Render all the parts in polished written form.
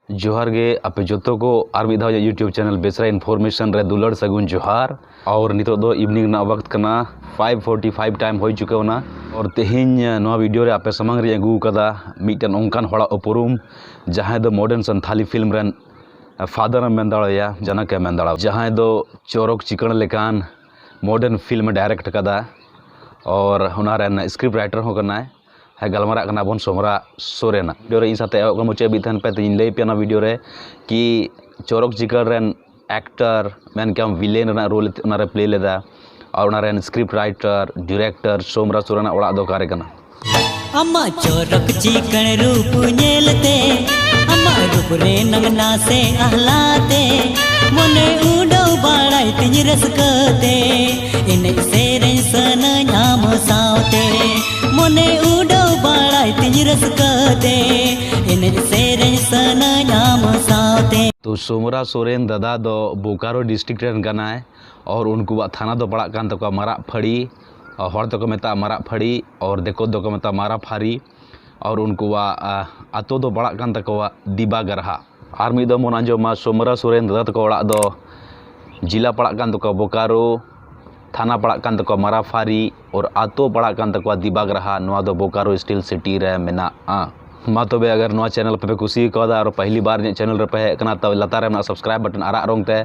जोहार गे अपे जोतो को और मिद यूट्यूब चैनल बेसरा इन्फॉर्मेशन रे दुलड़ सगुन जोहार और नितो दो इवनिंग ना वक्त कना 5:45 टाइम हो चुके होना और तेहिन नवा वीडियो रे अपे समंग रे अगू कदा मिटन ओंकान हड़ा उपरुम जहां दो मॉडर्न संथाली फिल्म रन फादर मेन दाड़ाया जनक मेन दाड़ा जहां दो चोरक चिकन लेकान मॉडर्न फिल्म डायरेक्ट कदा और हुना रेन स्क्रिप्ट राइटर हो करना है गलमारा करना बन सोमरा सोरेना वीडियो रे इन साथे मुचे बिथन पे तीन लई पेना वीडियो रे कि चोरक चिकन रेन एक्टर मेन क्या विलेन रेना रोल उना रे प्ले लेदा और उना rain script writer director Somra सोरेना ओड़ा दो कारे कना अम्मा चोरक चिकन रूप नेलते अम्मा रूप रे नंगना से आहलाते मने उडो बाड़ाई तिन रसकते इने सेरे सन नाम सावते मने उडो बाड़ाई तिन रसकते इने सेरे सन नाम सावते। तो सोमरा सोरेन दादा दो बोकारो डिस्ट्रिक्ट रेन कना है और उनको थाना दो पड़ा कान तक मारा फड़ी और तो को मेता मारा फड़ी और देखो दो को मेता मारा फारी और उनको आतो दो बड़ा कान तक दिबा गरहा और मिद दो मन आंजो मा सोमरा सोरेन दादा तक ओड़ा दो जिला पड़ा कान तक बोकारो थाना पड़ा कान तक मारा फारी और आतो पड़ा कान तक दिबा गरहा नवा दो बोकारो स्टील सिटी रे मेना मा तबे अगर नवा चैनल पे कुसी कदा और पहली बार चैनल रे पे कना तब लतार में सब्सक्राइब बटन आरा रंग ते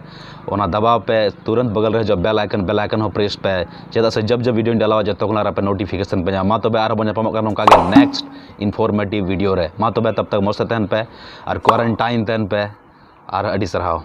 ओना दबाव पे तुरंत बगल रे जो बेल आइकन हो प्रेस पे चेदा से जब वीडियो डालवा जतो कोना पे नोटिफिकेशन पे मा तबे आर बन पामो नोका गे नेक्स्ट इन्फॉर्मेटिव वीडियो रे मा तबे तब तक मस्त तहन पे और क्वारंटाइन तहन पे और अडी सरहाव।